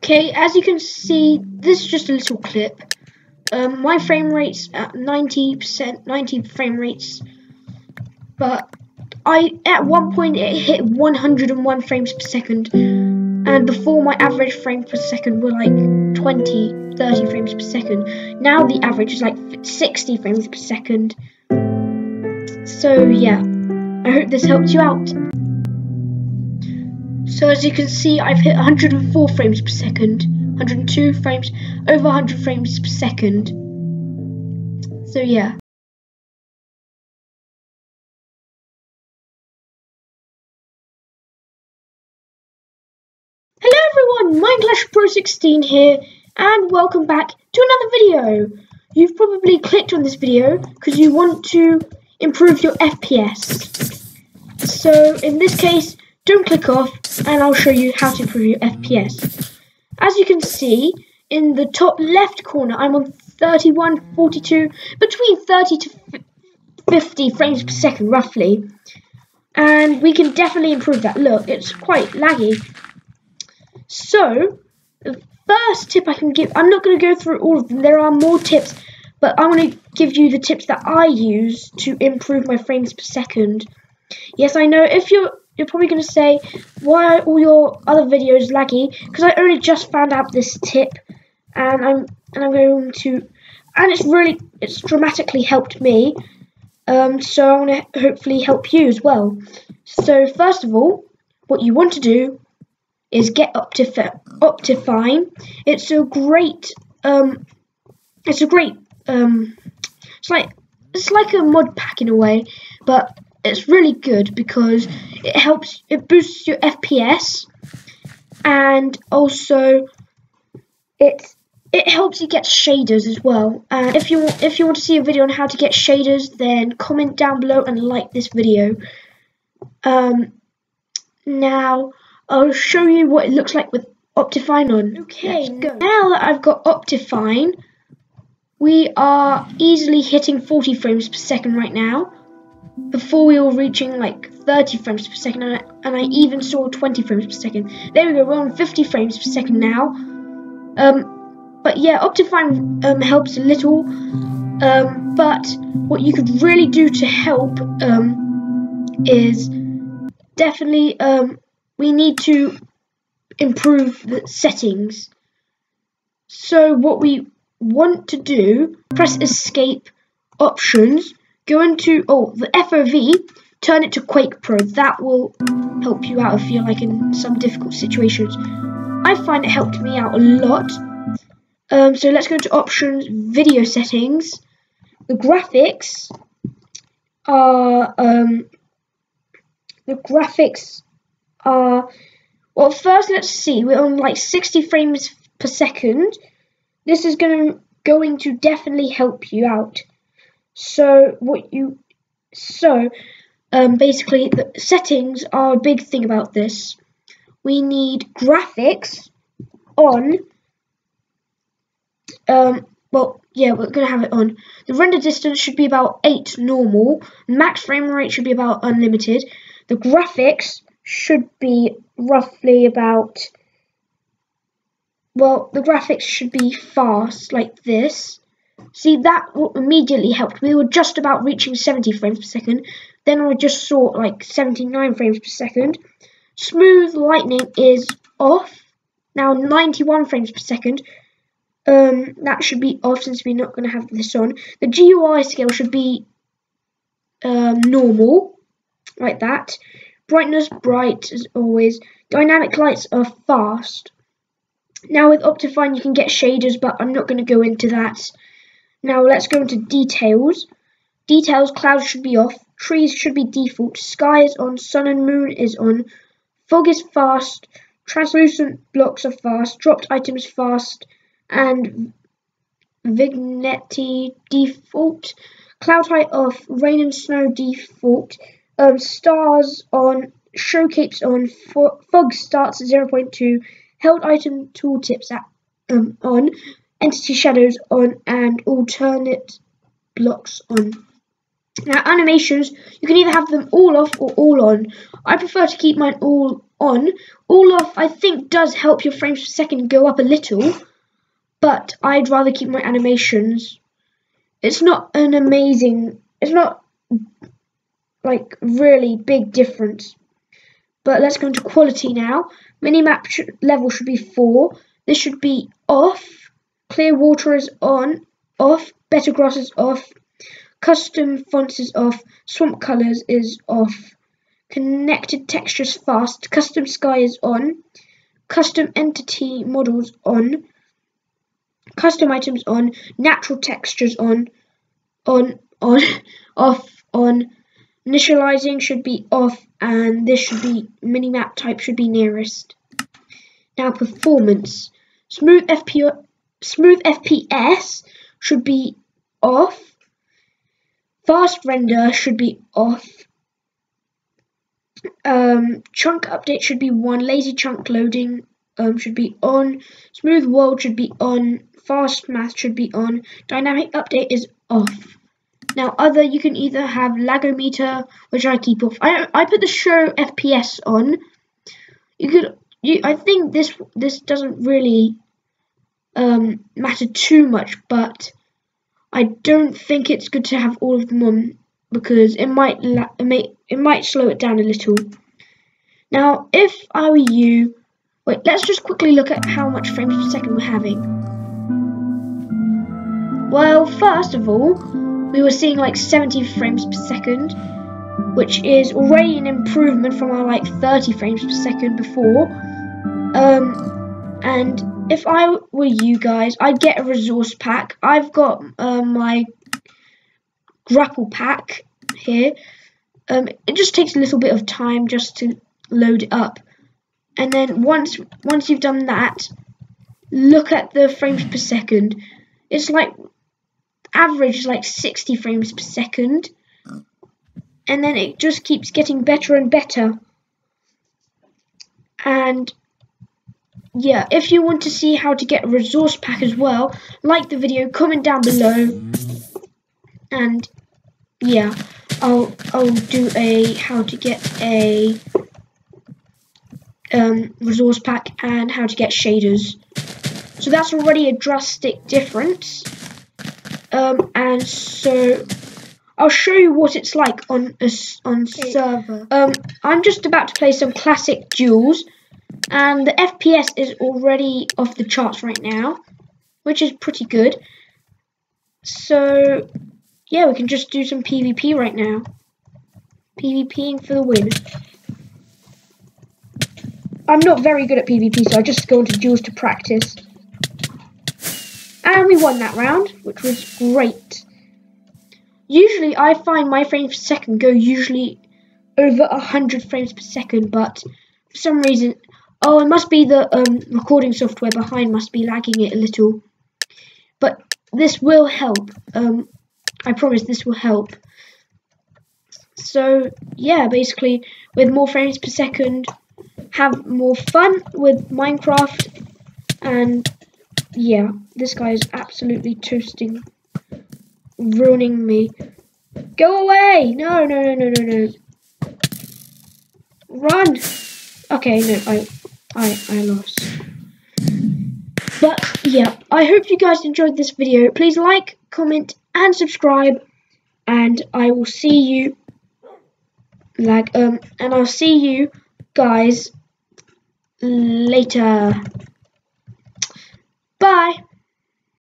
Okay, as you can see, this is just a little clip. My frame rate's at 90%, 90 frame rates, but at one point it hit 101 frames per second, and before my average frames per second were like 20, 30 frames per second. Now the average is like 60 frames per second. So yeah, I hope this helps you out. So as you can see, I've hit 104 frames per second, 102 frames, over 100 frames per second. So yeah. Hello everyone, MineClashPro16 here, and welcome back to another video. You've probably clicked on this video because you want to improve your FPS. So in this case, don't click off, and I'll show you how to improve your FPS. As you can see, in the top left corner, I'm on 31, 42, between 30 to 50 frames per second, roughly. And we can definitely improve that. Look, it's quite laggy. So, the first tip I can give, I'm not going to go through all of them, there are more tips, but I want to give you the tips that I use to improve my frames per second. Yes, I know, if you're probably going to say, why are all your other videos laggy? Because I only just found out this tip, and I'm going to, and it's dramatically helped me. So I want to hopefully help you as well. So first of all, what you want to do is get Optifine. It's like a mod pack in a way, but it's really good because it boosts your FPS, and also it helps you get shaders as well. If you want to see a video on how to get shaders, then comment down below and like this video. Now I'll show you what it looks like with Optifine on. Okay, now that I've got Optifine, we are easily hitting 40 frames per second right now. Before we were reaching like 30 frames per second, and I even saw 20 frames per second. There we go, we're on 50 frames per second now. But yeah, Optifine helps a little. But what you could really do to help is definitely we need to improve the settings. So what we want to do, press escape, options, go into the FOV, turn it to Quake Pro. That will help you out if you're like in some difficult situations. I find it helped me out a lot. So let's go to options, video settings. The graphics are well, first let's see, we're on like 60 frames per second. This is going to definitely help you out. So basically the settings are a big thing about this. We need graphics on. Well, yeah, we're gonna have it on. The render distance should be about 8 normal. Max frame rate should be about unlimited. The graphics should be roughly about, well, the graphics should be fast like this. See, that immediately helped. We were just about reaching 70 frames per second. Then I just saw like 79 frames per second. Smooth lightning is off. Now 91 frames per second. That should be off since we're not going to have this on. The GUI scale should be normal, like that. Brightness, bright as always. Dynamic lights are fast. Now with Optifine you can get shaders, but I'm not going to go into that. Now let's go into details. Details, clouds should be off. Trees should be default. Sky is on. Sun and moon is on. Fog is fast. Translucent blocks are fast. Dropped items fast. And vignette default. Cloud height off. Rain and snow default. Stars on. Showcase on. Fog starts at 0.2. Held item tooltips on. Entity shadows on, and alternate blocks on. Now animations, you can either have them all off or all on. I prefer to keep mine all on. All off, I think, does help your frames per second go up a little, but I'd rather keep my animations. It's not an amazing, it's not like really big difference. But let's go into quality now. Minimap level should be 4. This should be off. Clear water is on, off. Better grass is off. Custom fonts is off. Swamp colors is off. Connected textures fast. Custom sky is on. Custom entity models on. Custom items on. Natural textures on. Off, on. Initializing should be off, and this should be minimap type should be nearest. Now performance. Smooth FPS should be off. Fast render should be off. Chunk update should be 1. Lazy chunk loading should be on. Smooth world should be on. Fast math should be on. Dynamic update is off. Now other, you can either have lagometer, which I keep off. I put the show FPS on. I think this doesn't really matter too much, but I don't think it's good to have all of them on because it might slow it down a little. Now if I were you, wait, let's just quickly look at how much frames per second we're having. Well, first of all, we were seeing like 70 frames per second, which is already an improvement from our like 30 frames per second before. And if I were you guys, I'd get a resource pack. I've got my grapple pack here. It just takes a little bit of time just to load it up. And then once you've done that, look at the frames per second. It's like average is like 60 frames per second, and then it just keeps getting better and better. And yeah, if you want to see how to get a resource pack as well, like the video, comment down below, and yeah, I'll do a how to get a resource pack and how to get shaders. So that's already a drastic difference. And so I'll show you what it's like on server. I'm just about to play some classic duels, and the FPS is already off the charts right now, which is pretty good. So yeah, we can just do some PvP right now. PvPing for the win. I'm not very good at PvP, so I just go into duels to practice. And we won that round, which was great. Usually I find my frames per second go usually over 100 frames per second, but for some reason, oh, it must be the recording software behind must be lagging it a little. But this will help. I promise this will help. So yeah, basically with more frames per second, have more fun with Minecraft, and yeah, this guy is absolutely toasting, ruining me. Go away! No. Run! Okay, no, I lost. But yeah, I hope you guys enjoyed this video. Please like, comment, and subscribe, and I will see you and I'll see you guys later. Bye.